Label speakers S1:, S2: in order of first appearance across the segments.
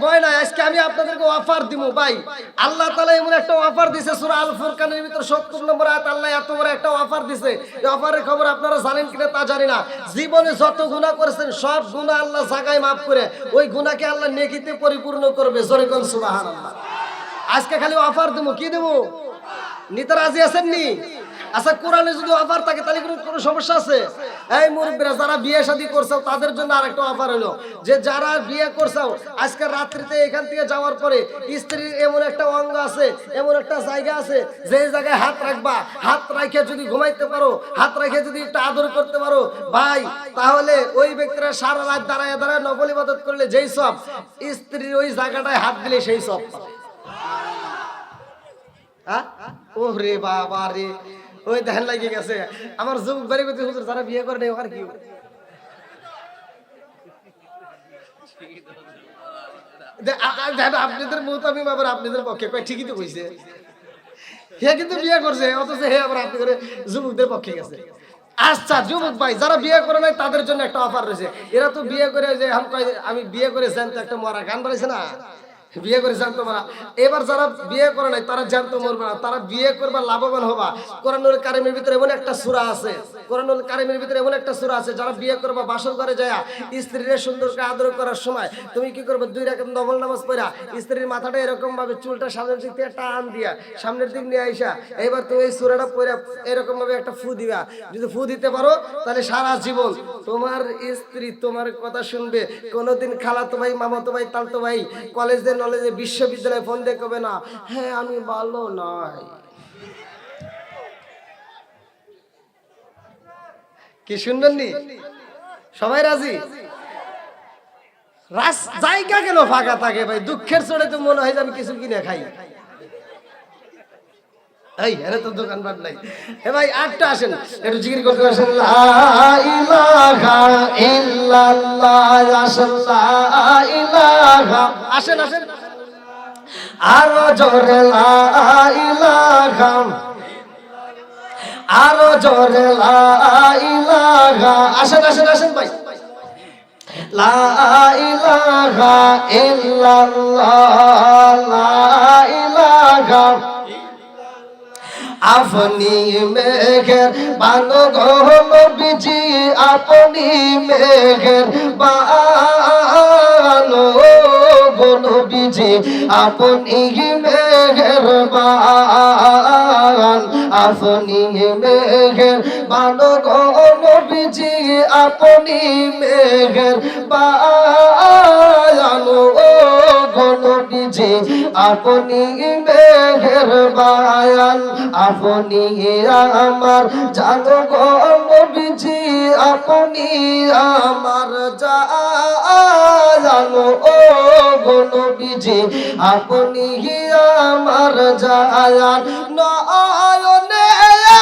S1: ভয় নাই, আজকে আমি আপনাদেরকে অফার দিব ভাই। আল্লাহ তাআলা এমন একটা অফার দিয়েছে সূরা আল ফুরকানের ভিতর 70 নম্বর আয়াত, আল্লাহ এত বড় একটা অফার দিয়েছে। এই অফারের খবর আপনারা জানেন কিনা তা জানি না। জীবনে যত গুনাহ করেছেন সব গুনাহ আল্লাহ জায়গায় maaf করে ওই গুনাহকে আল্লাহ নেকিতে পরিপূর্ণ করবে। জোরে কোন সুবহানাল্লাহ। আজকে খালি অফার দেব, কি দেব? নিতে রাজি আছেন নি? আচ্ছা, কোরআনে যদি অফার থাকে তাহলে কোনো সমস্যা আছে? এই মুরব্বিরা যারা বিয়ে শাদী করছো তাদের জন্য আরেকটা অফার হলো যে যারা বিয়ে করছো আজকে রাত্রিতে এখান থেকে যাওয়ার পরে স্ত্রীর এমন একটা অঙ্গ আছে, এমন একটা জায়গা আছে যে জায়গায় হাত রাখবা, হাত রাখে যদি ঘুমাইতে পারো, হাত রাখে যদি একটু আদর করতে পারো ভাই, তাহলে ওই ব্যক্তিরা সারা রাত দাঁড়ায় দাঁড়ায় নফল ইবাদত করলে যেই সব, স্ত্রীর ওই জায়গাটায় হাত দিলে সেই সব। ওরে বাবা রে, ওই ধ্যান লাগিয়ে গেছে আমার যুবক বাড়ি করতে হুজুর যারা বিয়ে করে নেই আর কি আপনাদের মুতামি আবার আপনাদের পক্ষে কয় ঠিকই তো কইছে, হে কিন্তু বিয়ে করছে অথচ হে আবার আপনি করে যুবকদের পক্ষে গেছে। আচ্ছা যুবক ভাই যারা বিয়ে করে নাই তাদের জন্য একটা অফার রয়েছে। এরা তো বিয়ে করে যে আমি বিয়ে করে জানতো একটা মরা গান বানাইছে না, বিয়ে করে জানতো মারা। এবার যারা বিয়ে করে নাই তারা জানতো মরবে না, তারা বিয়ে করবা লাভবান হবা। কোরআনুল কারীমের ভিতরে এমন একটা সূরা আছে, কোরআনুল কারীমের ভিতরে এমন একটা সূরা আছে যারা বিয়ে করবা বাসর ঘরে যায় স্ত্রীর সুন্দর করে আদর করার সময় তুমি কি করবে, 2 রাকাত নফল নামাজ পড়া স্ত্রীর মাথাটা এরকম ভাবে চুলটা সামনের দিক থেকে টান দিয়া সামনের দিক নিয়ে আইসা এবার তুমি এই সূরাটা পড়া এরকম ভাবে একটা ফু দিবা। যদি ফু দিতে পারো তাহলে সারা জীবন তোমার স্ত্রী তোমার কথা শুনবে। কোনোদিন খালাতো ভাই, মামাতো ভাই, তালতো ভাই, কলেজে নলেজে বিশ্ববিদ্যালয়ে ফোন দিয়ে কবে না হ্যাঁ আমি ভালো নয়। কি শুনবেন নি? সবাই রাজি? জায়গা কেন ফাঁকা থাকে ভাই? দুঃখের চড়ে তো মনে হয় যে আমি কিছু কিনে খাই। এই এরে তো দোকানপাট নাই। হে ভাই আটটা আসেন একটু জিকির করতে আসেন। লা ইলাহা ইল্লাল্লাহ, আসেন লা ইলাহা, আসেন আসেন আরো জোরে লা ইলাহা, আরো জোরে লা ইলাহা, আসেন আসেন আসেন ভাই। লা ইলাহা ইল্লাল্লাহ, লা ইলাহা, আপনি মেঘের বানো গো নবীজি, আপনি মেঘের বানো গো নবীজি, আপনি মেঘের বান, আপনি মেঘের বানো গো নবীজি, আপনি মেঘের বানো গো নবীজি, আপনি মেঘের বায়ান, আপনি আমার জানো গো নবীজি, আপনি আমার জানো ও গো নবীজি, আপনি আমার জান, নয়নে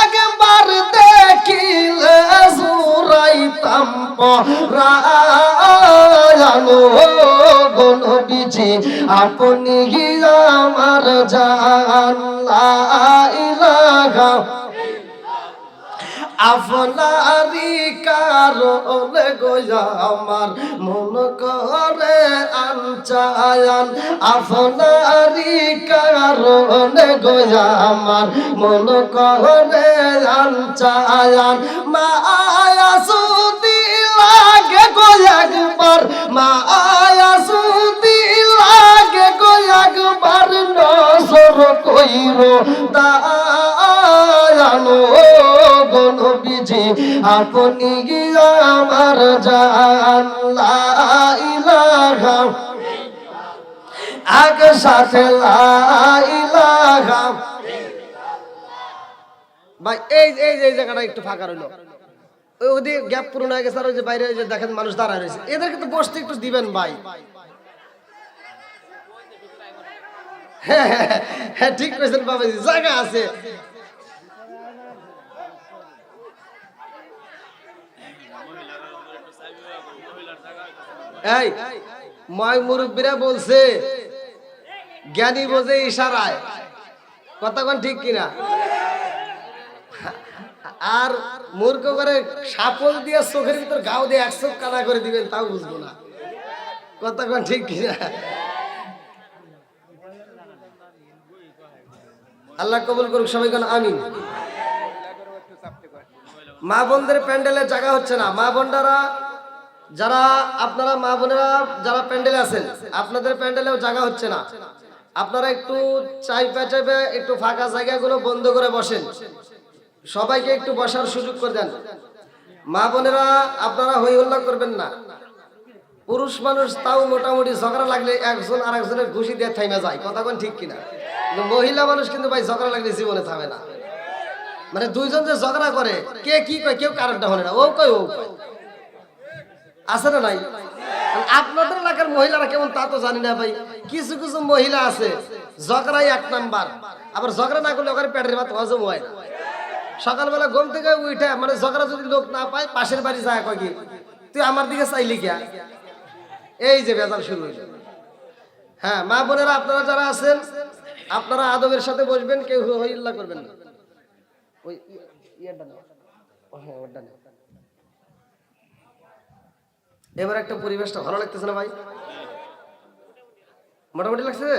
S1: একবার দেখিলে জুরাইতাম পরায়ান গো নবীজি, আপনি আমার জান। লা ইলাহা আপনারি কারণে গো আমার মন করে আনচায়ান, আপনারি কারণে গো আমার মন করে আনচায়ান, মায়া সুদি লাগে গো একবার, মায়া সুদি লাগে গো একবার, নজর কইরো দায়ানো গো নবীজি, আপনি আমার জান। লা ইলাহা আগ সাথে লা ইলাহা। ভাই এই এই এই জায়গাটা একটু ফাঁকা রইলো, ওই ওদিকে গ্যাপ পূরণ হয়ে গেছে। আর ওই যে বাইরে ওই যে দেখেন মানুষ দাঁড়ায় রয়েছে, এদেরকে তো বসতে একটু দিবেন ভাই। হ্যাঁ হ্যাঁ হ্যাঁ ঠিক করেছেন বাবাজি, জায়গা আছে। এই ময় মুরব্বীরা বলছে জ্ঞানী বোঝে ইশারায়, কথা কোন ঠিক কিনা? আর মূর্খ করে সাপল দিয়ে চোখের ভিতর গাও দিয়ে 100 কানা করে দিবেন তাও বুঝবো না, কথা কোন ঠিক কিনা? আল্লাহ কবুল করুক, সবাই কোন আমিন। মা বোনদের প্যান্ডেলে জায়গা হচ্ছে না। মা বোনরা যারা, আপনারা মা বোনেরা যারা প্যান্ডেলে আছেন, আপনাদের প্যান্ডেলেও জায়গা হচ্ছে না। আপনারা একটু চাইপে চাইপে একটু ফাঁকা জায়গাগুলো বন্ধ করে বসেন, সবাইকে একটু বসার সুযোগ করে দেন। মা বোনেরা আপনারা হই হল্লা করবেন না। পুরুষ মানুষ তাও মোটামুটি ঝগড়া লাগলে একজন আর একজনের ঘুষি দিয়ে থাইমা যায়, কথা কোন ঠিক কিনা? কিন্তু মহিলা মানুষ কিন্তু ভাই ঝগড়া লাগলে জীবনে থামে না। মানে দুইজন যে ঝগড়া করে, কে কি কয় কেউ কারণটা হলে না, ও কয় ও কয়, আছে না নাই? আপনাদের এলাকার মহিলারা কেমন তা তো জানি না ভাই। কিছু কিছু মহিলা আছে ঝগড়াই এক নাম্বার, আবার ঝগড়া না করলে ওখানে পেটের ভাত হজম হয় না। সকালবেলা ঘুম থেকে উঠে মানে ঝগড়া যদি লোক না পায়, পাশের বাড়ি যায় কয় কি তুই আমার দিকে চাইলি গিয়া, এই যে বেজাল শুরু হইল। হ্যাঁ মা বোনেরা আপনারা যারা আছেন, আপনারা আদবের সাথে বসবেন, কেউ হইল্লা করবেন না। ওই ইয়াটা না, হ্যাঁ ওটা না। এবার একটা পরিবেশটা ভালো লাগতেছে না ভাই? মোটামুটি লাগছে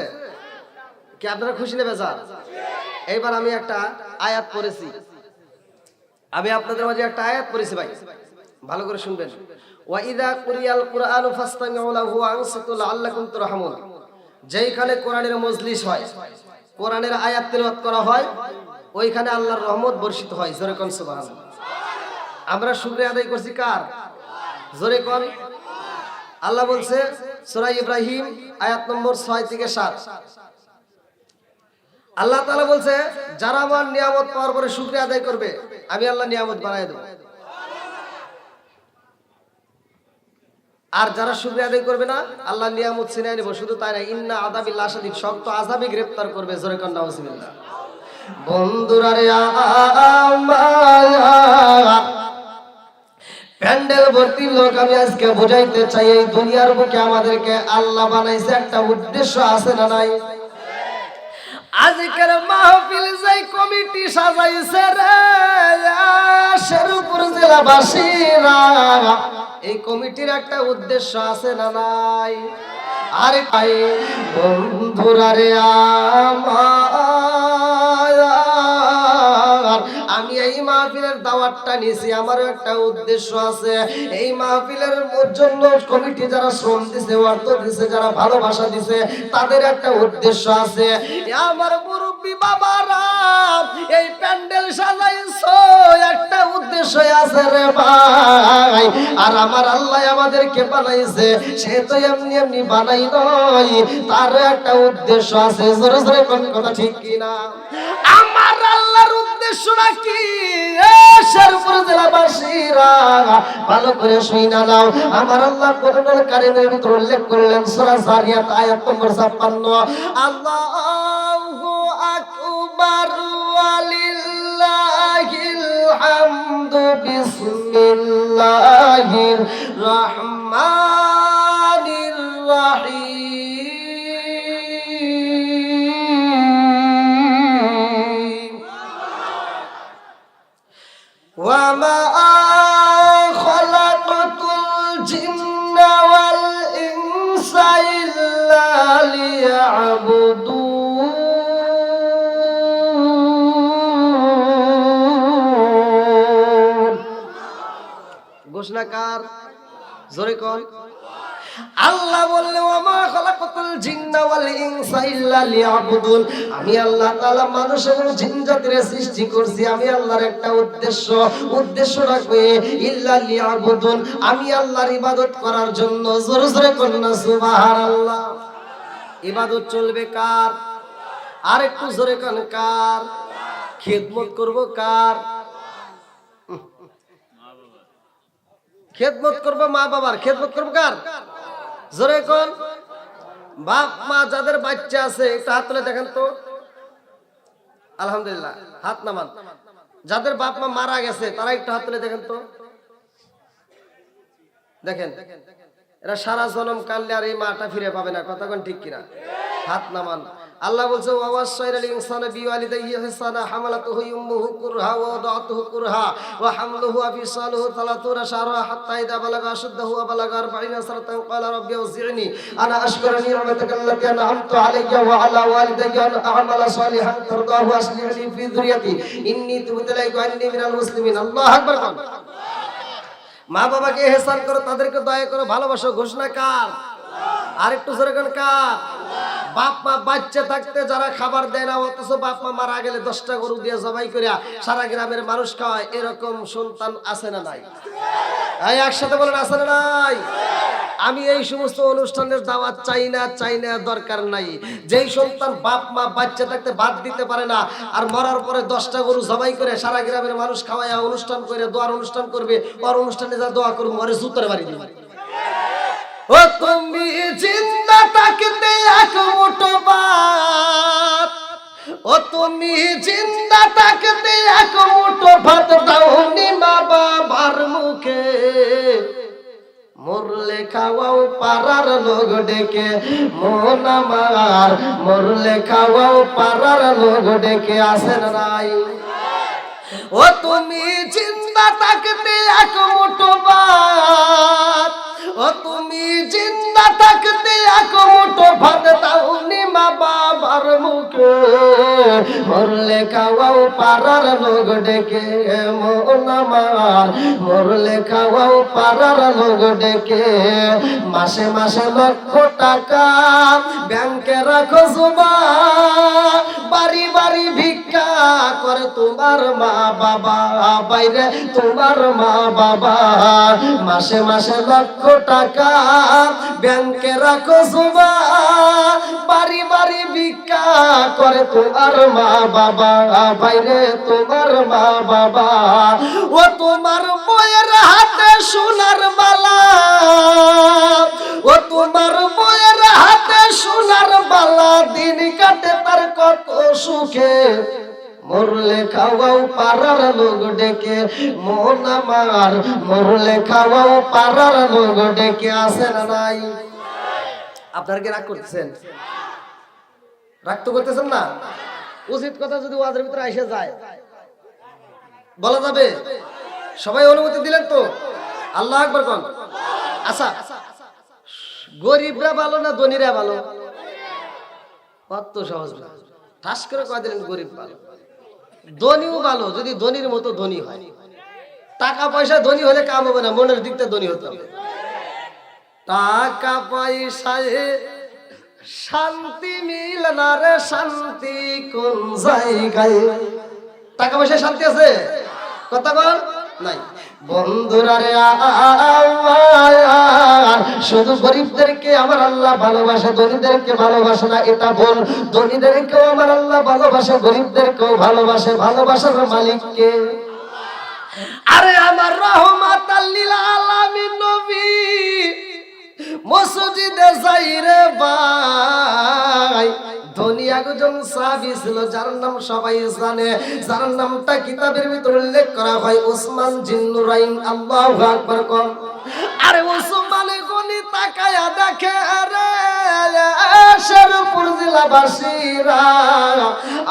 S1: কি? আপনারা খুশি নেবে যা? এইবার আমি একটা আয়াত পড়েছি, আমি আপনাদের মাঝে একটা আয়াত পড়েছি ভাই, ভালো করে শুনবেন। ওয়াইদা কুরিয়াল কুরআনু ফাসতামিউ লাহু ওয়া আনসিতু লাআল্লাকুম তুরহামুন। যেইখানে কোরআনের মজলিস হয়, কোরআনের আয়াত তেলাওয়াত করা হয়, ওইখানে আল্লাহর রহমত বর্ষিত হয়। জোরে কোন সুবহানাল্লাহ। আমরা শুকরিয়া আদায় করছি কার? জোরে কোন। আল্লাহ বলছে সূরা ইব্রাহিম আয়াত নম্বর 6 থেকে 7, আল্লাহ তাআলা বলছে যারা আমার নিয়ামত পাওয়ার পরে শুকরিয়া আদায় করবে, আমি আল্লাহ নিয়ামত বাড়ায় দেব। আর যারা শুকরিয়া আদায় করবে না, আল্লাহ নিয়ামত ছিনিয়ে নেব। শুধু তাই না, ইন্না আযাবিল্লাহি শাদীদ, শক্ত আযাবে গ্রেফতার করবে। জোরে কোন নাউযুবিল্লাহ। বন্ধুরা রে আমার, প্যান্ডেল ভর্তি লোক, আমি আজকে বুঝাইতে চাই এই দুনিয়ার বুকে আমাদেরকে আল্লাহ বানাইছে একটা উদ্দেশ্য, আছে না নাই? আজকের মাহফিল যাই কমিটি সাজাইছে রে শেরপুর জেলাবাসীরা, এই কমিটির একটা উদ্দেশ্য আছে না নাই? আরে ভাই বন্ধুরা রে আমার, আমি এই মাহফিলের দাওয়াতটা নিয়েছি, আমারও একটা উদ্দেশ্য আছে। এই মাহফিলের জন্য কমিটি যারা শ্রম দিছে, অর্থ দিছে, যারা ভালোবাসা দিছে, তাদের একটা উদ্দেশ্য আছে। আমার মুরব্বী বাবারা এই প্যান্ডেল সাজাইছো, একটা উদ্দেশ্য আছে রে ভাই। আর আমার আল্লাহ আমাদেরকে বানাইছে, সে তো এমনি এমনি বানাই নয়, তারও একটা উদ্দেশ্য আছে। জোরে জোরে কোন কথা ঠিক কিনা? আমার আল্লাহর উদ্দেশ্যটা কি? শেরপুর জেলাবাসীরা ভালো করে শুইনা নাও। আমার আল্লাহ কোরআনুল কারীমের ভিতর উল্লেখ করলেন, সূরা যারিয়াত আয়াত নম্বর 56, আল্লাহু আকবার ওয়ালিল্লাহিল হামদু বিসমিল্লাহির রহমানির রহিম। وما خلقت الجن والإنس إلا ليعبدون। ঘোষণাকার জোরে কোন। আল্লাহ বললেন ওয়ামা খালাকাতুল জিন্না ওয়াল ইনসা ইল্লা লিয়াবুদুন, আমি আল্লাহ তাআলা মানুষ এবং জিন জাতির সৃষ্টি করছি আমি আল্লাহর একটা উদ্দেশ্য রাখবে, ইল্লা লিয়াবুদুন, আমি আল্লাহর ইবাদত করার জন্য। জোরে জোরে বলুন সুবহানাল্লাহ। ইবাদত চলবে কার? আর একটু জোরে কোন কার? খিদমত করব কার? খেদমত করবো মা বাবার। খেদমত করবো কার? জোরে কোন। বাপ মা যাদের বাচ্চা আছে একটু হাত তুলে দেখেন তো, আলহামদুলিল্লাহ, হাত নামান। যাদের বাপ মা মারা গেছে তারা একটু হাত তুলে দেখেন তো, দেখেন এরা সারা জনম কাললে আর এই মাটা ফিরে পাবে না, কথা কোন ঠিক কিনা? হাত নামান। আল্লাহ বলছে ওয়াসাইরাল ইনসানা বিওয়ালিদাইহি ইহসানা হামালাতুহু উম্মুহু কুরহা ওয়া ওয়াদাতুহু কুরহা ওয়া হামলুহু ওয়া ফিসালুহু 30 শাহরা হাত্তা ইযা বালাগা আশুদ্দাহু ওয়া বালাগা 40 সানাতান ক্বালা রাব্বি আউজি'নি আনা আশকুরা নি'মাতাকা আল্লাতী আন'আমতু আলাইয়া ওয়া আলা ওয়ালিদাইয়া ওয়া আ'মালা সালিহান তারদাহু আসলিহ লি ফি যুররিয়াতি ইন্নী তুবতু ইলাইকা ওয়া ইন্নী মিনাল মুসলিমিন। আল্লাহু আকবার। মা বাবাকে ইহসান করো, তাদেরকে দয়া করো, ভালোবাসো। ঘোষণা কার? আর একটু জোরে কোন কার? বাপ মা বাচ্চা থাকতে যারা খাবার দেয় না, অথচ বাপ মা মারা গেলে 10টা গরু দিয়ে জবাই করে সারা গ্রামের মানুষ খাওয়ায়, এরকম সন্তান আছে না নাই? এই একসাথে বলেন আছে না নাই? আমি এই সমস্ত অনুষ্ঠানের দাওয়াত চাই না, দরকার নাই। যেই সন্তান বাপ মা বাচ্চা থাকতে ভাত দিতে পারে না আর মরার পরে 10টা গরু জবাই করে সারা গ্রামের মানুষ খাওয়ায় অনুষ্ঠান করে দোয়ার অনুষ্ঠান করবে, ওর অনুষ্ঠানে যা দোয়া করবো ওরে জুতোর বাড়ি দিবে। ও তুমি জিন্দা থাকতে এক মুঠো ভাত, ও তুমি জিন্দা থাকতে এক মুঠো ভাত দাওনি মা বাবার মুখে, মরলে খাওয়াও পাড়ার লোক ডেকে মন আমার, মরলে খাওয়াও পাড়ার লোক ডেকে আসেন নাই। ও তুমি জিন্দা থাকতে এক মুঠো ভাত, ও তুমি জিন্দা থাকতে এক মুঠো ভাত দাওনি মা বাবার মুখে, মরলে খাওয়াও পাড়ার লোক ডেকে মন আমার, মরলে খাওয়াও পাড়ার লোক ডেকে। মাসে মাসে লক্ষ টাকা ব্যাংকে রাখো জমা, বাড়ি বাড়ি ভিক্ষা করে তোমার মা বাবা, বাইরে তোমার মা বাবা। মাসে মাসে লক্ষ টাকা ব্যাংকে রাখো জমা, বাড়ি বাড়ি ভিক্ষা করে তোমার মা বাবা, বাইরে তোমার মা বাবা। ও তোমার বইয়ের হাতে সোনার বালা, ও তোমার বইয়ের হাতে সোনার বালা, দিন কাটে তার কত সুখে, মরলে খাওয়াও পাড়ার লোক ডেকে মন আমার, মরলে খাওয়াও পাড়ার লোক ডেকে আসে না নাই? আপনারা কি রাগ করতেছেন? রাগ তো করতেছেন না? উচিত কথা যদি ওয়াজের ভিতরে এসে যায় বলা যাবে? সবাই অনুমতি দিলেন তো? আল্লাহু আকবার কোন। আচ্ছা, গরিবরা ভালো না ধনীরা ভালো? কত সহজ না, ঠাস করে কয় দিলেন গরিব ভালো। ধনীও ভালো যদি ধনীর মতো ধনী হয়। টাকা পয়সা ধনী হলে কাম হবে না, মনের দিকটা ধনী হতে হবে। টাকা পয়সায় শান্তি মিলে না রে, শান্তি কোন জায়গায়? টাকা পয়সায় শান্তি আছে? কথা বল নাই। বন্ধুরা রে শুধু গরিবদেরকে আমার আল্লাহ ভালোবাসে, ধনীদেরকে ভালোবাসে না এটা বল। ধনীদেরকেও আমার আল্লাহ ভালোবাসে, গরিবদেরকেও ভালোবাসে। ভালোবাসার মালিককে? আরে আমার রহমাতাল লিল আলামিন নবী মসজিদে যাই রে ভাই, ধনী একজন সাহাবী ছিল যার নাম সবাই জানে, যার নামটা কিতাবের ভিতরে উল্লেখ করা হয় ওসমান জিন্নুরাইন। আল্লাহু আকবার কোন। আরে ওসমানে গনি তাকায়া দেখে রে শেরপুর জেলাবাসীরা,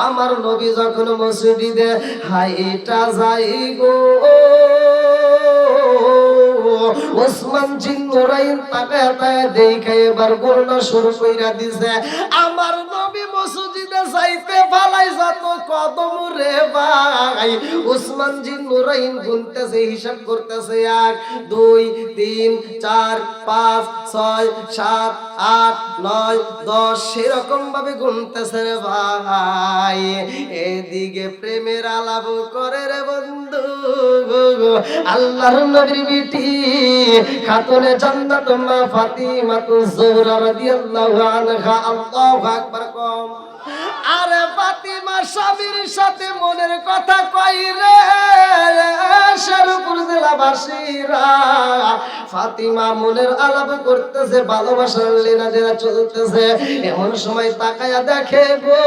S1: আমার নবী যখন মসজিদে হাইটা যাই গো, ওসমান জিন্নুরাইন তাকায়া তাকায়া দেখে এবার বর্ণনা শুরু কইরা দিছে, আমার নবী মসজিদে যাইতে ফালাই যত কদম রে ভাই, ওসমান জিন্নুরাইন গুনতেছে, হিসাব করতেছে 1 2 3 4 5 6 7 8 9 10 সেরকম ভাবে গুনতেছে রে ভাই। এদিকে প্রেমের আলাপ করে রে বন্ধু আল্লাহর নবীর বিটি খাতুনে জান্নাত মা ফাতিমা তুজরা রাদিয়াল্লাহু আনহা। আল্লাহু আকবার কম। আরে ফাতিমা স্বামীর সাথে মনের কথা কই রে শেরপুর জেলাবাসীরা, ফাতিমা মনের আলাপ করতেছে, ভালোবাসার লীলা যারা চলতেছে। এমন সময় তাকায়া দেখে গো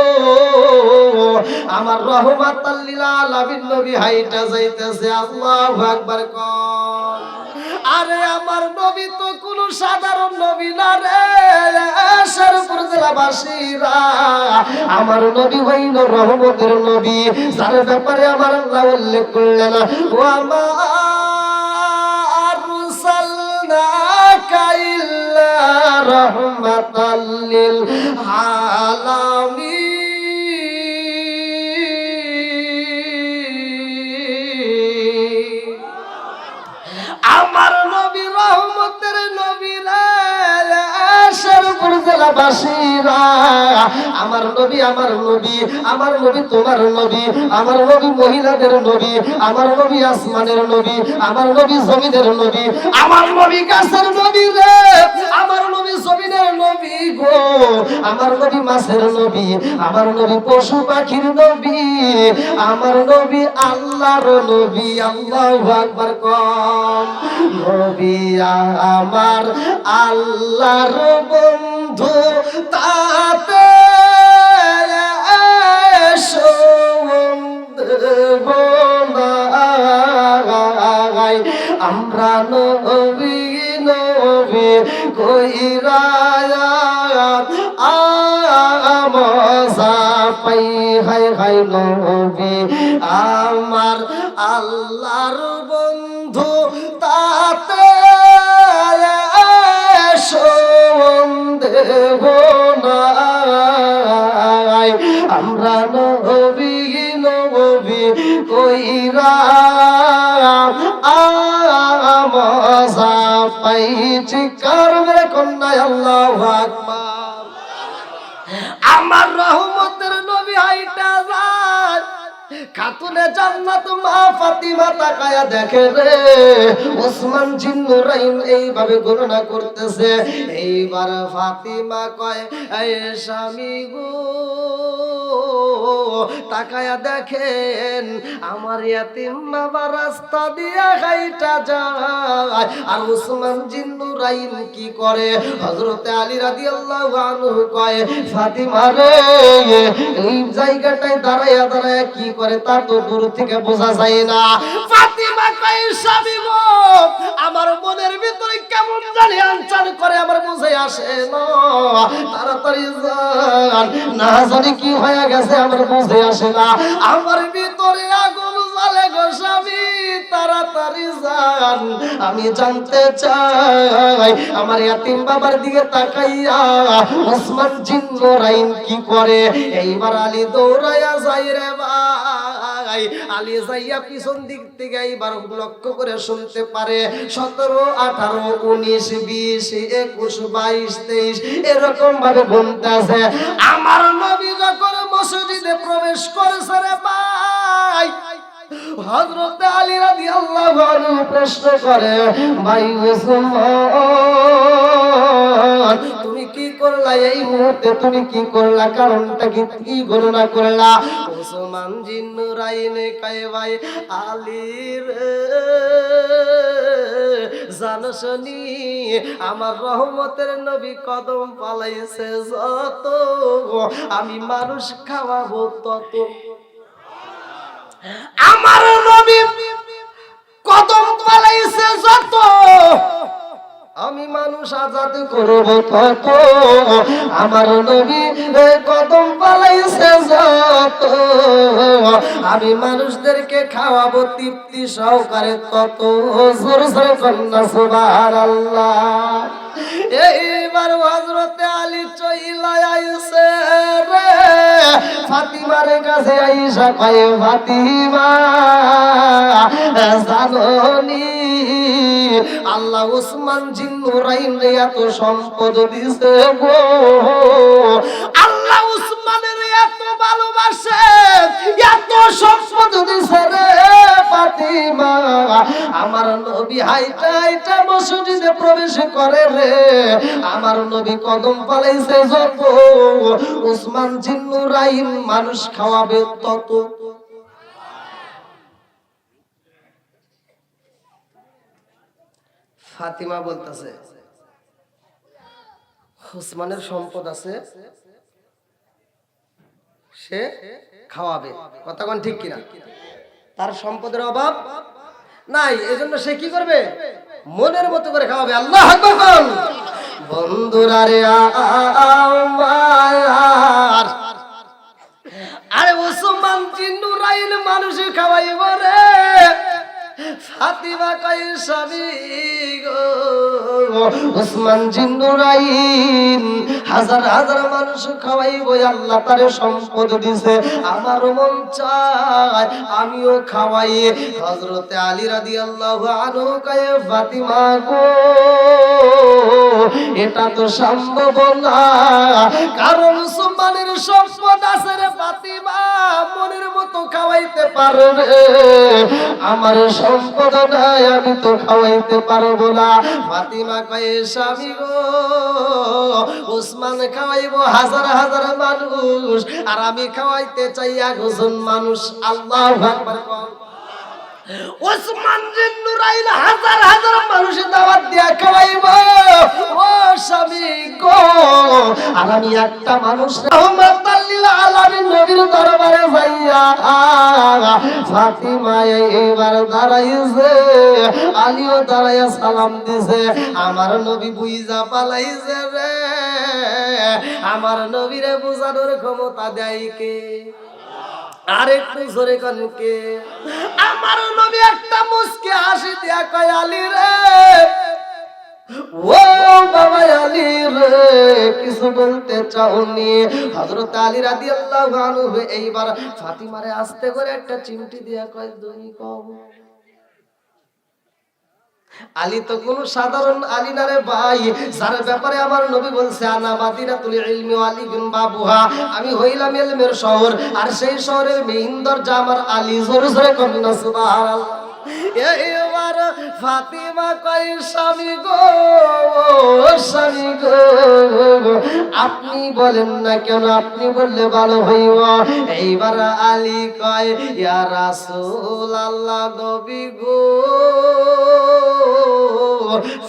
S1: আমার রহমাতাল লিল আলামিন নবী হাইটা যাইতেছে। আল্লাহু আকবার কোন। আরে আমার নবী তো কোনো সাধারণ নবী না রে শেরপুর জেলাবাসীরা, আমার নবী হইল রহমতের নবী, যার ব্যাপারে আমার আল্লাহ উল্লেখ করলেন ও আমার আরসালনাকা ইল্লা রাহমাতাল লিল আলামিন। আমার নবী রহমতের নবী রে শেরপুর জেলাবাসীরা, আমার নবী আমার নবী আমার নবী তোমার নবী, আমার নবী মহিলাদের নবী, আমার নবী আসমানের নবী, আমার নবী জমিনের নবী, আমার নবী গাছের নবী রে, আমার নবী জমিনের নবী গো, আমার নবী মাছের নবী, আমার নবী পশু পাখির নবী, আমার নবী আল্লাহর নবী। আল্লাহু আকবার কম। নবী আমার আল্লাহর বন্ধু, তাতে আমরা নবী নবী কইরা আমজা পাই হাই হাই নবী আমার আল্লাহর বন্ধু, তাতে সন্দেহ নাই আমরা নবী নবী কইরা আমজা পাইছি। কারণে কন্যা আল্লাহু আকবার। আমার রহমতের নবী হাইটা যায়, খাতুনে জান্নাত মা ফাতিমা তাকায়া দেখে রে ওসমান জিন্নুরাইন এইভাবে গণনা করতেছে। এইবার ফাতিমা কয় এই স্বামী গো তাকায়া দেখেন আমার ইয়াতিম বাবা রাস্তা দিয়া হাইটা যায়, আর ওসমান জিন্নুরাইন কি করে? হযরতে আলী রাদিয়াল্লাহু আনহু কয় ফাতিমা রে এই জায়গাটায় দাঁড়ায়া দাঁড়ায়া কি করে তা তো দূর থেকে বোঝা যায় না। ফাতিমা কয় স্বামী গো আমার মনের ভিতরে কেমন জানি আনচান করে, আমার বুঝে আসে না, তাড়াতাড়ি যান, না জানি কি হয়ে গেছে আমার বুঝে আসে না, আমার ভিতরে আগুন জ্বলে গো স্বামী, তাড়াতাড়ি যান, আমি জানতে চাই আমার ইয়াতিম বাবার দিকে তাকাইয়া ওসমান জিন্নুরাইন কি করে। এইবার আলী দৌড়াইয়া যাই রে ভাই, আলী যাইয়া পিছন দিক থেকে এইবার লক্ষ্য করে শুনতে পারে 17, 18, 19, 20, 21, 22, 23 এরকম ভাবে গুনতেছে। আমার নবী যখন মসজিদে প্রবেশ করেছে রে ভাই, হযরত আলী রাদিয়াল্লাহু আনহু প্রশ্ন করে ভাই ওসমান তুমি কি করলা এই মুহূর্তে, তুমি কি করলা, কারণটা কি গণনা করলা? ওসমান জিন্নুরাইন কয় ভাই আলীর জানসনি আমার রহমতের নবী কদম পালাইছে যত, আমি মানুষ খাওয়াবো তত। আমার নবী কদম পালাইছে যত, আমি মানুষ আজাদ করব তত। আমার নবী কদম পালাইছে যত, আমি মানুষদেরকে খাওয়াবো তৃপ্তি সহকারে তত। জোর জোরে কন্যা সুবহানাল্লাহ। এইবার হযরতে আলী চইলা আইছে রে ফাতিমার কাছে, আইসা কয় ফাতিমা জানোনি আল্লাহ ওসমান জিন্নুরাইন রে এত সম্পদ দিছে গো, আল্লাহ ওসমানের এত ভালোবাসে, এত সম্পদ দিছে রে ফাতিমা। আমার নবী হাইটা হাইটা মসজিদে প্রবেশ করে রে, আমার নবী কদম পালাইছে যত, ওসমান জিন্নুরাইন মানুষ খাওয়াবে তত। ফাতিমা বলতেছে ওসমানের সম্পদ আছে, সে খাওয়াবে, কথা কোন ঠিক কিনা? তার সম্পদের অভাব নাই, এজন্য সে কি করবে? মনের মতো করে খাওয়াবে। আল্লাহু আকবার। বন্ধুরা রে আমার, আরে ওসমান জিন্নুরাইন মানুষ খাওয়াইব রে। ফাতিমা কয় স্বামী গো, ওসমান জিন্নুরাইন হাজার হাজার মানুষ খাওয়াইব, আল্লাহ তারে সম্পদ দিছে, আমার মন চায় আমিও খাওয়াই। হযরতে আলী রাদিয়াল্লাহু আনহু কয় ফাতিমা গো, এটা তো সম্ভব না, কারণ ওসমানের সম্পদ আছে রে ফাতিমা, মনের মতো খাওয়াইতে পারবে, আমার সম্পদ নাই, আমি তো খাওয়াইতে পারবো না। ফাতিমা কয় স্বামী গো, ওসমান খাওয়াইব হাজার হাজার মানুষ, আর আমি খাওয়াইতে চাই 1 মানুষ। আল্লাহু আকবার। ওসমান জিন্নুরাইন হাজার হাজার মানুষের দাওয়াত দিয়া খাওয়াইব ও স্বামী গো, আর আমি একটা মানুষ রাহমাতাল লিল আলামিন নবীর দরবারে যাইয়া ফাতিমা এবার দাঁড়াইছে, আলীও দাঁড়াইয়া সালাম দিছে। আমার নবী বুইজা পালাইছে রে, আমার নবীরে বুঝানোর ক্ষমতা দেয় কে? আর একটু জোরে কোন কে? আমার নবী একটা মুস্কি হাসি দিয়া কয় আলী রে, ও বাবা আলী রে, কিছু বলতে চাওনি? হযরত আলী রাদিয়াল্লাহু আনহু এইবার ফাতিমারে আস্তে করে একটা চিমটি দিয়া কয় তুমি কও। আলী তো কোন সাধারণ আলী না রে ভাই, যার ব্যাপারে আমার নবী বলছে আনা মাদিনাতুল ইলমি ওয়া আলী বিন বাবুহা, আমি হইলাম ইলমের শহর, আর সেই শহরের মেইন দরজা আমার আলী। জোরে জোরে কন্যা সুবহানাল্লাহ। এইবার ফাতিমা কয় স্বামী গো, স্বামী গো, আপনি বলেন না কেন? আপনি বললে ভালো হইব। এইবার আলী কয় ইয়া রাসূলুল্লাহ, নবী গো,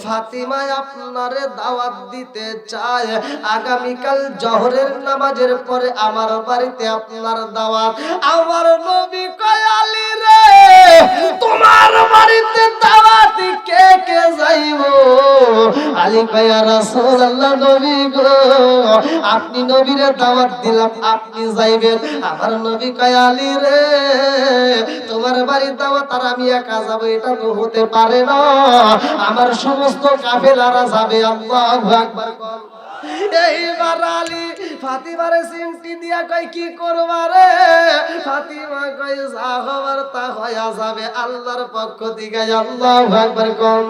S1: ফাতিমা আপনারে দাওয়াত দিতে চায়, আগামীকাল জোহরের নামাজের পরে আমার বাড়িতে আপনার দাওয়াত। আমার নবী কয় আলী রে, তোমার বাড়িতে দাওয়াত কে কে যাইব? আলী কয় ইয়া রাসূলুল্লাহ, নবী গো, আপনি নবীরে দাওয়াত দিলাম, আপনি যাইবেন। আমার নবী কয় আলী রে, তোমার বাড়ির দাওয়াত আর আমি একা যাব, এটা তো হতে পারে না, আমার সমস্ত কাফেলারা যাবে। আল্লাহু আকবার। এইবার আলী ফাতিমারে চিমটি দিয়া কয় কি করবা রে? ফাতিমা কয় যা হবার তা হইয়া যাবে আল্লাহর পক্ষ থেকে। আল্লাহু আকবার কোন।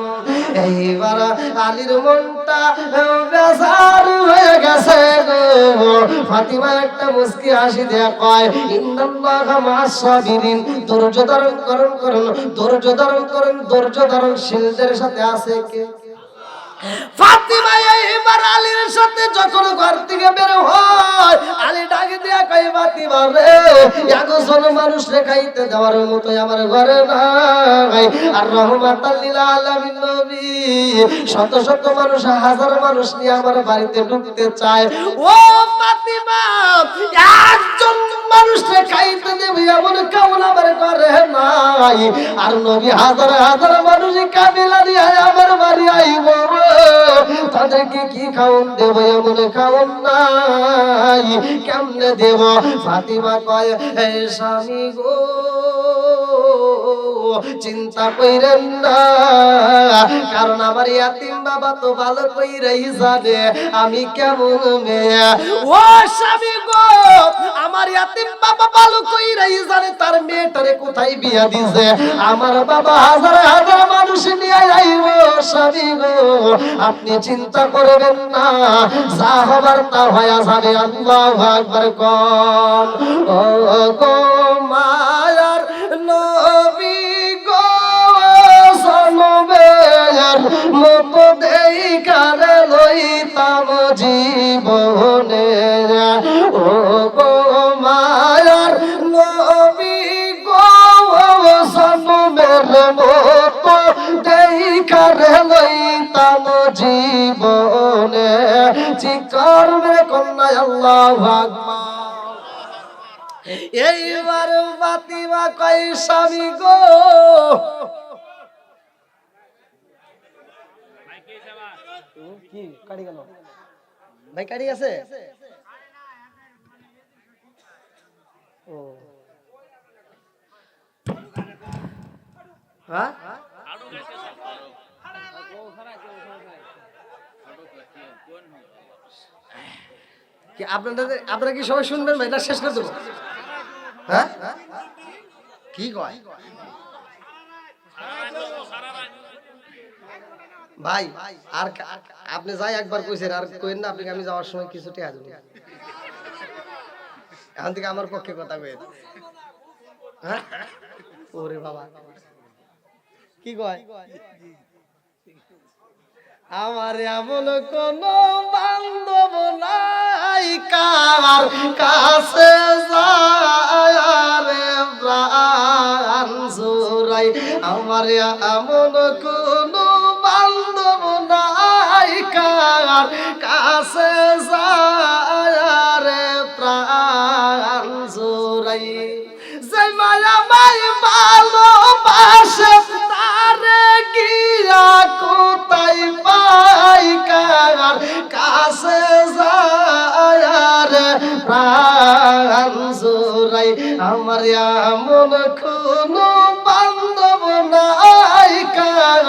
S1: এইবার আলীর মনটা বেজার হয়ে গেছে গো। ফাতিমা একটা মুস্কি হাসি দিয়া কয় ইন্নাল্লাহা মা'আস সাবিরিন, ধৈর্য ধারণ করুন, ধৈর্য ধারণ করুন, ধৈর্য ধারণশীলদের সাথে আছে কে? ফাতিমা এইবার আলীর সাথে যখন ঘর থেকে বের হয়, আলী ডাকে দিয়া কয় ফাতিমা রে, 1 মানুষ রে খাইতে দেওয়ার মতো আমার ঘরে নাই, আর রহমাতাল লিল আলামিন নবী শত শত মানুষ, হাজার মানুষ নিয়ে আমার বাড়িতে ঢুকতে চায়। ও ফাতিমা, 1 মানুষ রে খাইতে দেবে এমন কেমন আমার ঘরে নাই, আর নবী হাজার হাজার মানুষ কাফেলা নিয়ে আমার বাড়ি আইব, তাদেরকে কি খাওন দেব? এমন খাওন নাই, কেমনে দেব? ফাতিমা কয় হে স্বামী গো, চিন্তা কইরেন না, কারণ আমার ইয়াতিম বাবা তো ভালো কইরাই জানে আমি কেমন মেয়ে। ও স্বামী গো, আমার ইয়াতিম বাবা ভালো কইরাই জানে তার মেয়েটারে কোথায় বিয়া দিছে। আমার বাবা হাজার হাজার মানুষ নিয়ে আইব। স্বামী গো, আপনি চিন্তা করবেন না, যা হবার তা হয়ে যাবে। আল্লাহু আকবার কোন। ও গো মায়ার নবী গো, সনবের মতো দেইখারে লইতাম জীবনে। ও গো মায়ার নবী গো, সনবের মতো দেইখারে লইতাম জীবনে। চিৎকার মেরে কন্যা আল্লাহু আকবার। এইবার ফাতিমা কয় স্বামী গো, কি কাটি গেল ভাই? কাটি আছে? ও হ্যাঁ, কি আপনারা কি সবাই শুনবেন ভাই না শেষ করে দেবো? হ্যাঁ, কি কয় ভাই? আর আপনি যাই একবার কইছেন, আর কইেন না আপনি। আমি যাওয়ার সময় কিছু টেয়া দেবো। এখন থেকে আমার পক্ষে কথা কইেন। হ্যাঁ, ওরে বাবা কি কয়? আমার এমন কোন বান্ধব নাই কার কাছে যায় রে প্রাণ জুড়াই। আমার এমন কোন বান্ধব নাই কার কাছে যায় রে প্রাণ জুড়াই। যে মায়া মাই ভালোবাসে তারে গিয়া কোথায় পাই কার কাছে যায় রে প্রাণ জুড়াই। আমার এমন কোনো বান্ধব নাই কার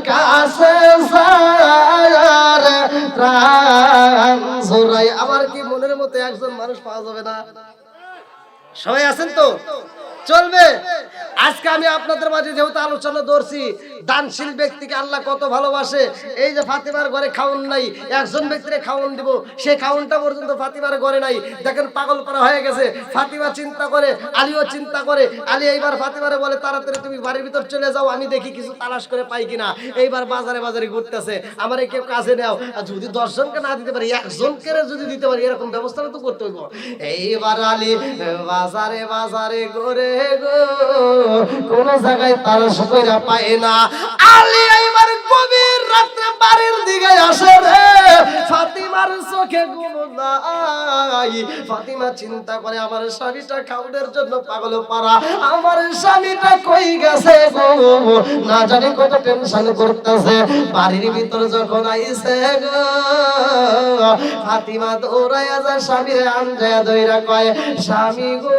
S1: কাছে যায় রে প্রাণ জুড়াই। আমার কি মনের মতো একজন মানুষ পাওয়া যাবে না? সবাই আছেন তো? চলবে। আজকে আমি আপনাদের মাঝে যেহেতু আলোচনা ধরছি, দানশীল ব্যক্তিকে আল্লাহ কত ভালোবাসে। এই যে ফাতিমার ঘরে খাউন নাই, একজন ব্যক্তিরে খাউন দিব, সে খাউনটা পর্যন্ত ফাতিমার ঘরে নাই। দেখেন পাগল করা হয়ে গেছে। ফাতিমা চিন্তা করে, আলীও চিন্তা করে। আলী এইবার ফাতিমারে বলে তাড়াতাড়ি তুমি বাড়ির ভিতর চলে যাও, আমি দেখি কিছু তালাশ করে পাই কিনা। এইবার বাজারে বাজারে ঘুরতেছে, আমারে কেউ কাছে নেও। যদি 10 জনকে না দিতে পারি, একজনকে যদি দিতে পারি, এরকম ব্যবস্থা তো করতে হইব। এইবার আলী বাজারে বাজারে ঘুরে গো, কোন জায়গায় তালাশ কইরা পায় না। আলী এইবার গভীর রাতে বাড়ির দিকে আসে রে, ফাতিমার চোখে ঘুম নাই। ফাতিমা চিন্তা করে আমার স্বামীটা খাউনের জন্য পাগল পারা, আমার স্বামীটা কই গেছে গো, না জানি কত টেনশন করতেছে। বাড়ির ভিতর যখন আইছে গো, ফাতিমা দৌড়াইয়া যায় স্বামীরে আনজায়া দইরা কয়, স্বামী গো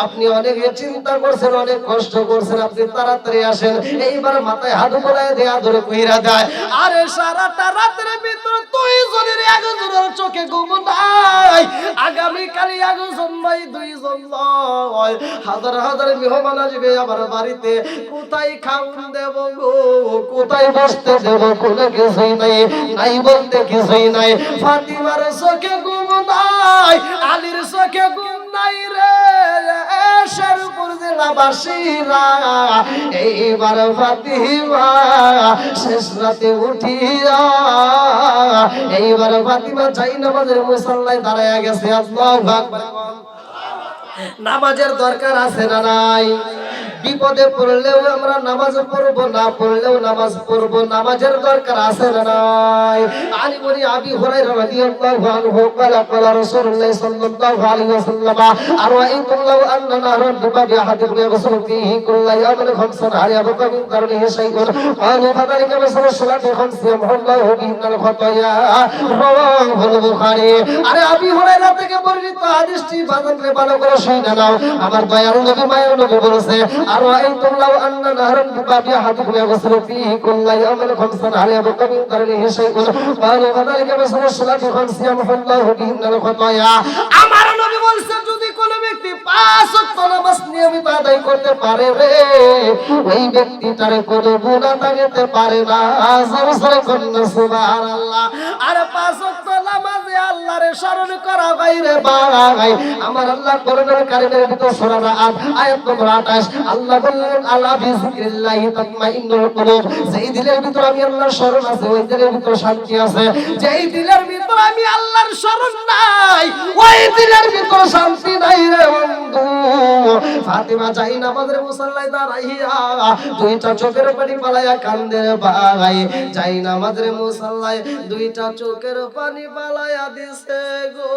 S1: আপনি অনেক চিন্তা করছেন, অনেক কষ্ট করছেন, আপনি তাড়াতাড়ি আসেন। এইবার মাথায় হাত বোলায় দেয়া ধরে কইরা দেয়। আরে সারাটা রাতের ভিতর তুই জনের একজনের চোখে ঘুম নাই, আগামীকালই একজন নয়, 2 জন নয়, হাজার হাজার মেহমান আসবে আমার বাড়িতে। কোথায় খাউন দেব গো, কোথায় বসতে দেব, কোনো কিছুই নাই, নাই বলতে কিছুই নাই। ফাতিমার চোখে ঘুম নাই, আলীর চোখে ঘুম নাই রে শেরপুর জেলাবাসীরা। এইবার ফাতিমা শেষ রাতে উঠিয়া, এইবার ফাতিমা চাই নামাজের মুসাল্লায় দাঁড়ায়া গেছে। আল্লাহু আকবার। নামাজের দরকার আছে না নাই? বিপদে পড়লেও আমরা নামাজ পড়বো, না পড়লেও নামাজ পড়বো। নামাজের দরকার আছে না নাই? আলী বলি আবি হুরায়রা রাদিয়াল্লাহু আনহু قال قال رسول الله صلى الله عليه وسلم أرأيتم لو أن نهرا بباب أحدكم يغسل فيه كل يوم 5 هل يبقى من قرنه شيء؟ قالوا فذلك مثل الصلاة 5 يمحو الله بهن الخطايا। رواه البخاري। আরে আবি হুরায়রা থেকে বর্ণিত হাদিসটি বাজারে ভালো করে শুনে নাও। আমার দয়ার নবী মায়ের নবী বলেছে, أرأيتم لو أن نهرا بباب أحدكم يغسل فيه كل يوم 5 هل يبقى من قرنه شيء؟ قالوا فذلك مثل الصلاة 5 يمحو الله بهن الخطايا। আমার নবী বলেছে, যদি কোন ব্যক্তি 5 ওয়াক্ত নামাজ নিয়মিত আদায় করতে পারে রে, ওই ব্যক্তিটার কোনো গুনাহ থাকতে পারে না। জোরে কোন সুবহানাল্লাহ। আর 5 ওয়াক্ত নামাজে আল্লাহরে স্মরণ করা বাইরে ভাই, আমার আল্লাহ কোরআনুল কারীমের ভিতর সূরা আদ আয়াত নম্বর 28 আল্লাহ বললেন, আলা বিযিক্রিল্লাহি তাতমাইন্নুল কুলুব। যেই দিলের ভিতর আমি আল্লাহর স্মরণ আছে, ওই দিলের ভিতর শান্তি আছে। যেই দিলের ভিতর আমি আল্লাহর স্মরণ নাই, ওই দিলের ভিতর শান্তি নাই রে বন্ধু। ফাতিমা যাই নামাজের মুসাল্লায় দাঁড়াইয়া দুইটা চোখের পানি পালাইয়া কান্দে ভাই। যাই নামাজের মুসাল্লায় দুইটা চোখের পানি পালাইয়া দিছে গো।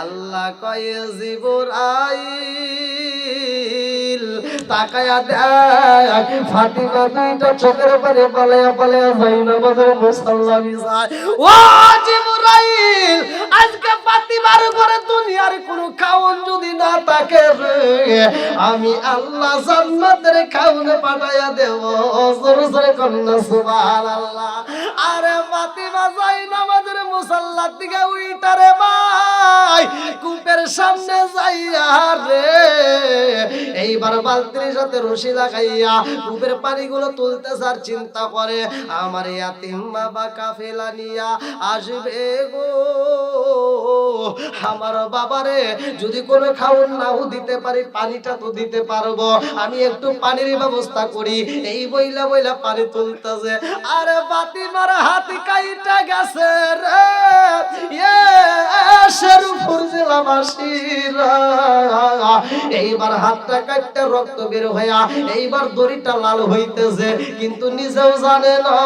S1: আল্লাহ কয়ে জিবরাইল তাকায়া দেখ ফাতিমা দুইটা চোখের পারে পালায়া পালায়া জাইনামাজের মুসাল্লা বিছায়। ও জিবরাইল, আজকে ফাতিমার ঘরে দুনিয়ার কোনো খাওন যদি না থাকে রে, আমি আল্লাহ জান্নাতের খাওন পাঠায়া দেব। জোরে জোরে কন্না সুবহানাল্লাহ। আরে ফাতিমা জাইনামাজের মুসাল্লার দিকে উইটারে ভাই কূপের সামনে যাইয়া রে, এইবার বালতির সাথে রশি লাগাইয়া কূপের পানিগুলো তুলতেছে আর চিন্তা করে আমার ইয়াতিম বাবা কাফেলা নিয়া আসবে গো, আমার বাবারে যদি কোনো খাওন নাও দিতে পারি পানিটা তো দিতে পারবো, আমি একটু পানির ব্যবস্থা করি। এই বইলা বইলা পানি তুলতেছে। আরে ফাতিমার হাত কাইটা গেছে রে, এইবার হাতটা কাটতে রক্ত বের হইয়া এইবার দড়িটা লাল হইতেছে, কিন্তু নিজেও জানে না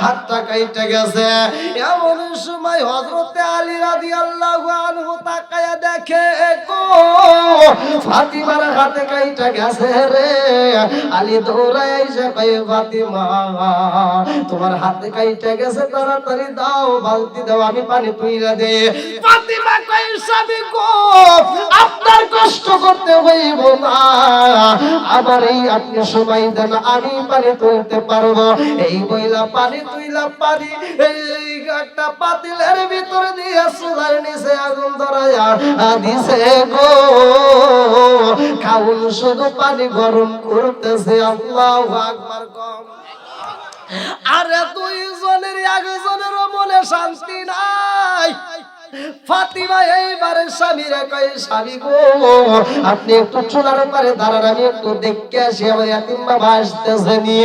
S1: হাতটা কাইটা গেছে। এমন সময় হযরতে আলী রাদিয়াল্লাহু আনহু তাকায়া দেখে গো ফাতিমার হাতে কাইটা গেছে রে। আলী দৌড়ায় এসে কয় ফাতিমা তোমার হাতে কাইটা গেছে, তাড়াতাড়ি দাও বালতি দাও, আমি পানি তুইলা দে। ফাতিমা কয় স্বামী গো আপনার কষ্ট করতে হইব না, আবার এই আপনি সময় দেন আমি পানি তুলতে পারবো। এই বইলা পানি তুইলা পানি এই একটা পাতিলের ভিতর দিয়ে চুলার নিচে আগুন ধরায়া দিছে গো, খাউন শুধু পানি গরম করতেছে। আল্লাহু আকবার কম। আরে দুইজনের একজনের মনে শান্তি নাই। ফাতিমা এইবারে স্বামীরে কয় স্বামী গো আপনি একটু চুলার পারে দাঁড়ান, আমি একটু দেখতে আসি আমার ইয়াতিম বাবা আসতেছে নি।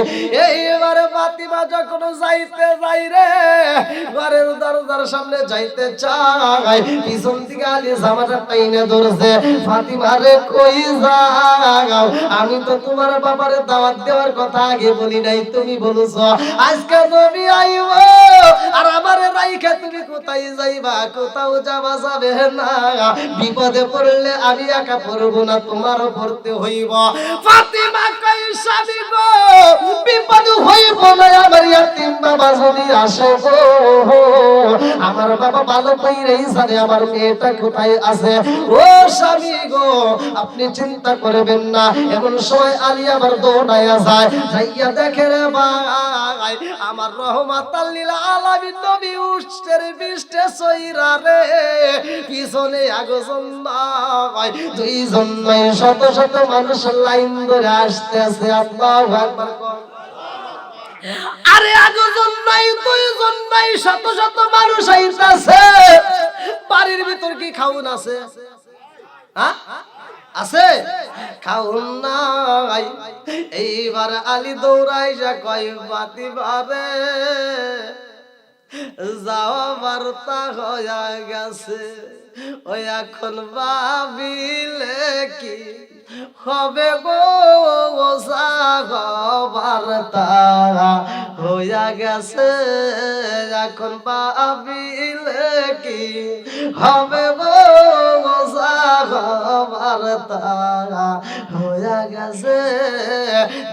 S1: এইবারে ফাতিমা যখন যাইতে যাই রে, ঘরের দরজার সামনে যাইতে চাই, পিছন থেকে আলী জামাটা টাইনে ধরছে। ফাতিমা রে কই যাও, আমি তো তোমার বাবারে দাওয়াত দেওয়ার কথা আগে বলি নাই, তুমি বলছো আজকে তুমি আইবো আর আমারে রাইখা তুমি কোথায় যাইবা? কোথাও যাওয়া যাবে না, বিপদে পড়লে আমি একা পড়বো না, তোমারও পড়তে হইব। ফাতিমা কই স্বামী গো বিপদ হইব না, আমার ইয়াতিম বাবা যদি আসে গো, আমার বাবা ভালো কইরাই জানে আমার মেয়েটা কোথায় আছে। ও স্বামী গো আপনি চিন্তা করবেন না। এমন সময় আলী আবার দৌড়াইয়া যায়, যাইয়া দেখে রে ভাই আমার রহমাতাল লিল আলামিন নবী উষ্টের বিষ্ঠে সইরা রে, পিছনে আগুন নাই, দুইজন নাই, শত শত মানুষ লাইন ধরে আসতেছে। আল্লাহু আকবার। আরে আগুন নাই, দুইজন নাই, শত শত মানুষ আইতাছে। বাড়ির ভিতর কি খাউন আছে? হ্যাঁ আছে, খাউন নাই। এইবার আলী দৌড়াই যা কয় ফাতিমা রে যাওয়া বার্তা হইয়া গেছে, ওই এখন ভাবিলে কি হবে গো, বার্তা হইয়া গেছে, এখন ভাবিলে কি হবে গো, বার্তা হইয়া গেছে।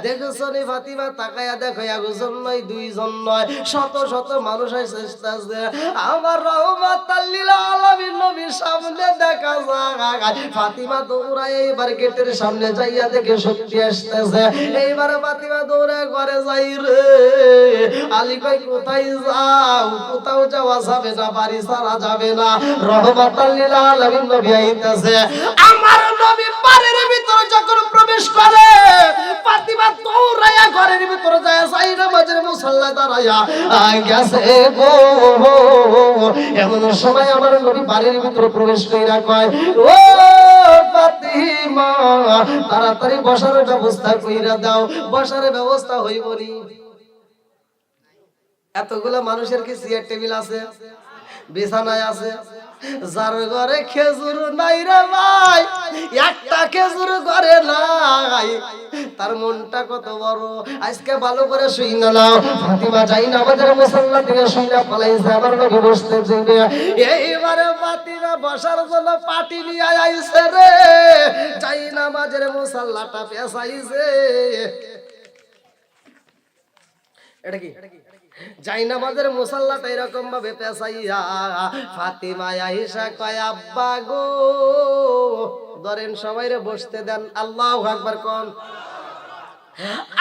S1: দেখছো নি ফাতিমা তাকায়া দেখো একজন নয় দুইজন নয়, শত শত মানুষ আসতেছে। আমার রহমাতাল লিল আলামিন নবীর সামনে দেখা যায়। ফাতিমা দৌড়ায় এইবার গেটের সামনে যাইয়া দেখে শক্তি আসতেছে। এইবার ফাতিমা দৌড়ায় ঘরে যাই রে। আলী কই কোথায় যাও? কোথাও যাওয়া যাবে না, বাড়ি ছাড়া যাবে না, রহমাতাল লিল আলামিন নবী আইতাছে। আমার নবী বাড়ির ভিতরে যখন প্রবেশ করে ফাতিমা দৌড়াইয়া ঘরের ভিতরে যায়, জাইনামাজের মুসাল্লায় দাঁড়াইয়া গেছে গো। এমন সময় আমার নবী বাড়ির ভিতরে প্রবেশ কইরা কয় ও ফাতিমা তাড়াতাড়ি বসার ব্যবস্থা কইরা দাও। বসার ব্যবস্থা হইবনি, এতগুলো মানুষের কি চেয়ার টেবিল আছে? বিছানায় আছে, যার ঘরে খেজুর নাই রে ভাই, একটা খেজুর ঘরে নাই, তার মনটা কত বড়। আজকে ভালো করে শুই না নাও, ফাতিমা যাই না আমাদের মুসাল্লা থেকে শুই না ফলাইছে, আমার নবী বসতে যাবে। এইবারে ফাতিমা বসার জন্য পাটি নিয়ে আইছে রে, যাই না আমাদের মুসাল্লাটা পেছাইছে। এটা কি জাইনামাজের মুসাল্লাটা এরকম ভাবে পেছাইয়া ফাতিমা আয়েশা কয় আব্বা গো ধরেন সবাইরে বসতে দেন, আল্লাহু আকবার কোন।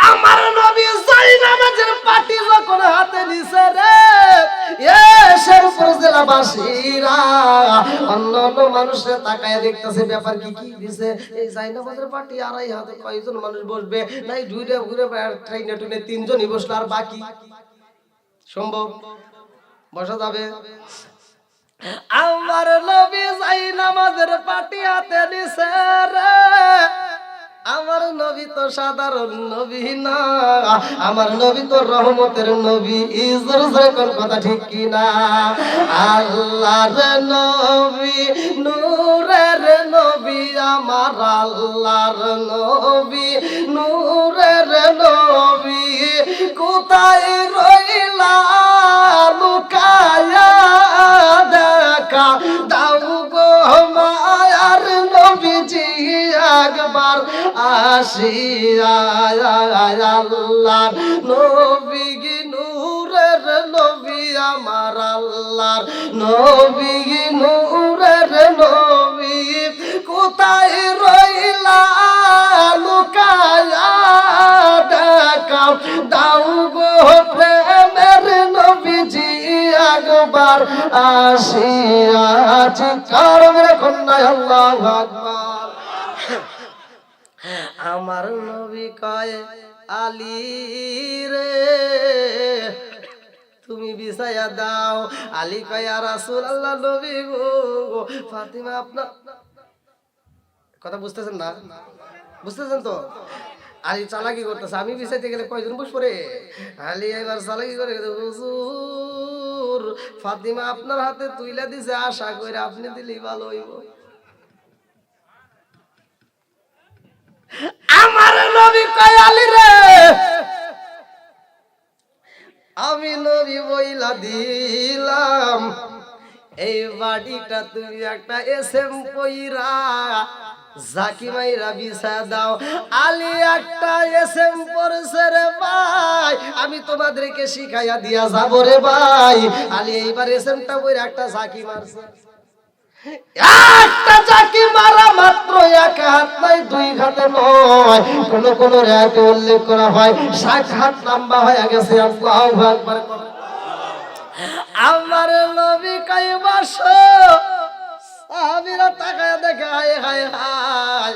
S1: আমার নবী জাইনামাজের পাটি যখন হাতে নিছে রে, শেরপুর জেলাবাসীরা অন্যান্য মানুষের তাকায় দেখতেছে ব্যাপার কি কি দিছে। এই জাইনামাজের পাটি আড়াই হাতে কয়জন মানুষ বসবে, নাই দুইটা ঘুরে ট্রেনে টুনে তিনজনই বসলো, আর বাকি সম্ভব বসা যাবে? আমার নবী জাইনামাজের পাটি হাতে নিছে রে, আমার নবী তো সাধারণ নবী না, আমার নবী তো রহমতের নবী। ইজর কোন কথা ঠিক কি না? আল্লাহর নবী নূরের নবী, আমার আল্লাহর নবী নূরের নবী, কোথায় রইলা লুকায়া দেখা দাও গো মায়ার নবীজি একবার আসিয়া। আল্লাহর নবী নূরের নবী, আমার আল্লাহর নবী নূরের নবী, কোথায় রইলা লুকায়া দেখা দাও গো প্রেমের নবীজি একবার আসিয়া। চিৎকার মেরে কন্যায় আল্লাহু আকবার। আমার নবী কয় আলী রে তুমি বিছায়া দাও। আলী কয় ইয়া রাসূলুল্লাহ নবী গো ফাতিমা আপনার কথা বুঝতেছেন না? বুঝতেছেন তো? আলী চালাকি করতেছে, আমি বিছাইতে গেলে কয়জন বসে পড়ে। আলী এবার চালাকি করে হুজুর ফাতিমা আপনার হাতে তুইলা দিছে, আশা করে আপনি দিলেই ভালো হইব। আমার নবী কয় আলী রে আমি নবী বইলা দিলাম এই বাড়িটা তুমি একটা এসএম কইরা জাকি মাইরা বিছা দাও। আলী একটা এসএম পড়ছে রে ভাই, আমি তোমাদেরকে শিখাইয়া দিয়া যাব রে ভাই। আলী এইবার এসএমটা কইরা একটা জাকি মারছে। একটা জাকি মারা মাত্র এক হাত নাই, দুই হাতে নয়, কোন কোন রাতে উল্লেখ করা হয় 60 হাত লম্বা হয়ে গেছে। আল্লাহু আকবার। আমার নবী কয় বসো, সাহাবীরা তাকায় দেখে হায় হায় হায়,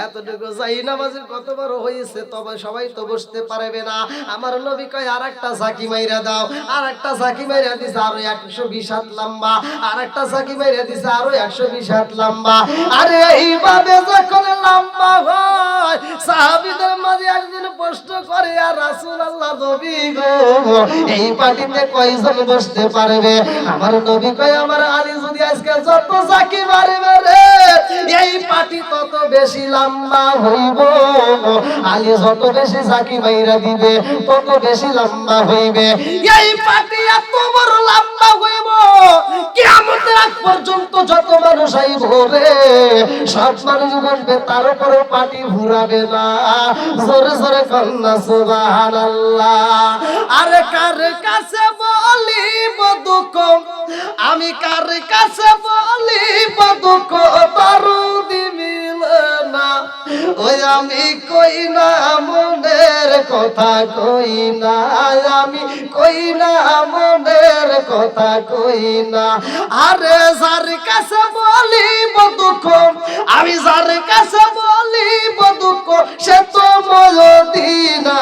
S1: এতটুকু জাইনামাজের কত বড় হয়েছে, তবে সবাই তো বসতে পারবে না। আমার নবী কয় আর একটা ঝাঁকি মাইরা দাও। আর একটা ঝাঁকি মাইরা দিছে আরো 120 হাত লম্বা, আর একটা ঝাঁকি মাইরা দিছে আরো 120 হাত লম্বা। আরে এইভাবে যখন লম্বা হয়, সাহাবীদের মাঝে একজন প্রশ্ন করে আর রাসূলুল্লাহ নবী গো এই পাটিতে কয়জন বসতে পারবে? আমার নবী কয় আমার আলী যদি আজকে যত ঝাঁকি মারবে রে, এই পাটি তত বেশি লম্বা হইব। আলী যত বেশি ঝাঁকি মাইরা দিবে তত বেশি লম্বা হইবে। এই পাটি এত বড় লম্বা হইব, কিয়ামতের আগ পর্যন্ত যত মানুষ আইব রে, সব মানুষ বসবে, তার উপরে পাটি ঘুরাবে না। জোরে জোরে কন্যা সুবহানাল্লাহ। আরে কার কাছে বলিব দুঃখ, আমি কার কাছে বলিব দুঃখ, দরদি মিলে না। ওই আমি কই না মনের কথা, কই না আমি কই না মনের কথা, কই না। আরে যার কাছে বলিব দুঃখ, আমি যার কাছে বলিব দুঃখ, সে তো মদিনা।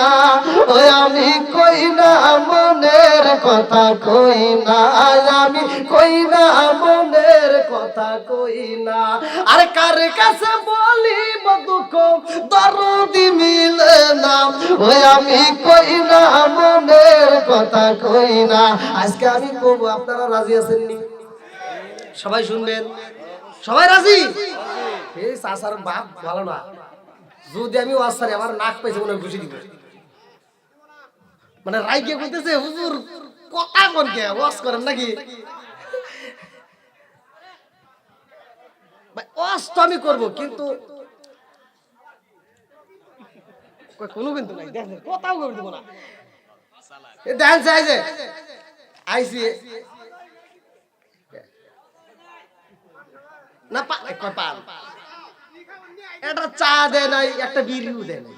S1: ওই আমি কই না মনের কথা, কই না আমি কই না মনের কথা। কথা কই না, আর কার কাছে বলিব দুঃখ দরদি মিলে না, ওই আমি কই না মনের কথা কই না। আজকে আমি কব, আপনারা রাজি আছেন নি? সবাই শুনবেন, সবাই রাজি? এই চাচার বাপ ভালো না, যদি আমি ওয়াজ ছাড়ি আমার নাক পাইছে মনে ঘুষি দিব। মানে রাইকে কইতেছে হুজুর কথা কোন কে ওয়াজ করেন নাকি? ভাই ওয়াজ তো আমি করব, কিন্তু কোনো কিন্তু নাই, দেখেন কথাও করে দিব না। দেখেন চাইছে আইসি না পান একটা চা দেয় নাই, একটা বিড়িও দেয় নাই।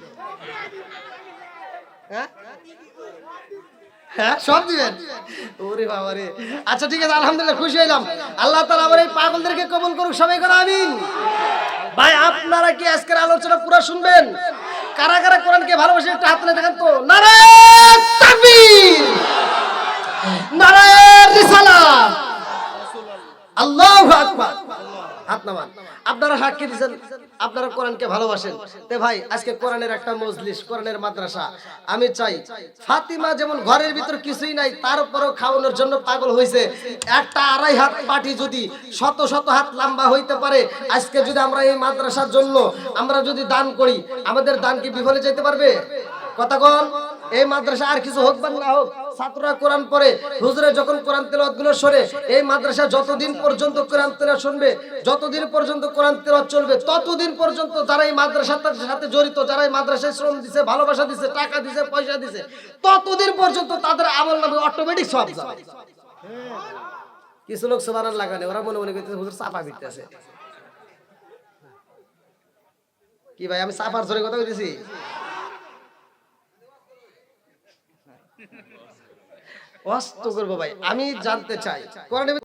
S1: হ্যাঁ হ্যাঁ সব দিবেন, ওরে বাবা রে। আচ্ছা ঠিক আছে, আলহামদুলিল্লাহ, খুশি হইলাম। আল্লাহ তাআলা আমার এই পাগলদেরকে কবুল করুক, সবাই করে আমিন। ভাই আপনারা কি আজকের আলোচনা পুরো শুনবেন? কারা কারা কোরআনকে ভালোবাসে একটু হাত তুলে দেখেন তো। নারায়ে তাকবীর, নারায়ে রিসালাত, আল্লাহু আকবার। হাত নামান। আপনারা সাক্ষী দিয়েছেন আপনারা কোরআনকে ভালোবাসেন। তে ভাই আজকে কোরআনের একটা মজলিস, কোরআনের মাদ্রাসা। আমি চাই ফাতিমা যেমন ঘরের ভিতর কিছুই নাই তারপরেও খাওয়ানোর জন্য পাগল হয়েছে, একটা 2.5 হাত পাটি যদি শত শত হাত লম্বা হইতে পারে, আজকে যদি আমরা এই মাদ্রাসার জন্য আমরা যদি দান করি, আমাদের দান কি বিফলে যেতে পারবে? কথা কোন? এই মাদ্রাসা আর কিছু হোক বা না হোক, ছাত্ররা কোরআন পড়ে, হুজুরে যখন কোরআন তেলাওয়াত গুলো শুনে, এই মাদ্রাসা যতদিন পর্যন্ত কোরআন তেলাওয়াত শুনবে, যতদিন পর্যন্ত কোরআন তেলাওয়াত চলবে, ততদিন পর্যন্ত যারা এই মাদ্রাসার সাথে জড়িত, যারা এই মাদ্রাসায় শ্রম দিছে, ভালোবাসা দিছে, টাকা দিছে, পয়সা দিছে, ততদিন পর্যন্ত তাদের আমলনামে অটোমেটিক সব যাবে। কিছু লোক সুবহানাল্লাহ লাগানে, ওরা মনে মনে করতেছে হুজুর চাপা দিতেছে। কি ভাই আমি চাপার জোরে কথা কইতেছি? ওয়াজ তো করবো ভাই, আমি জানতে চাই কোরআনে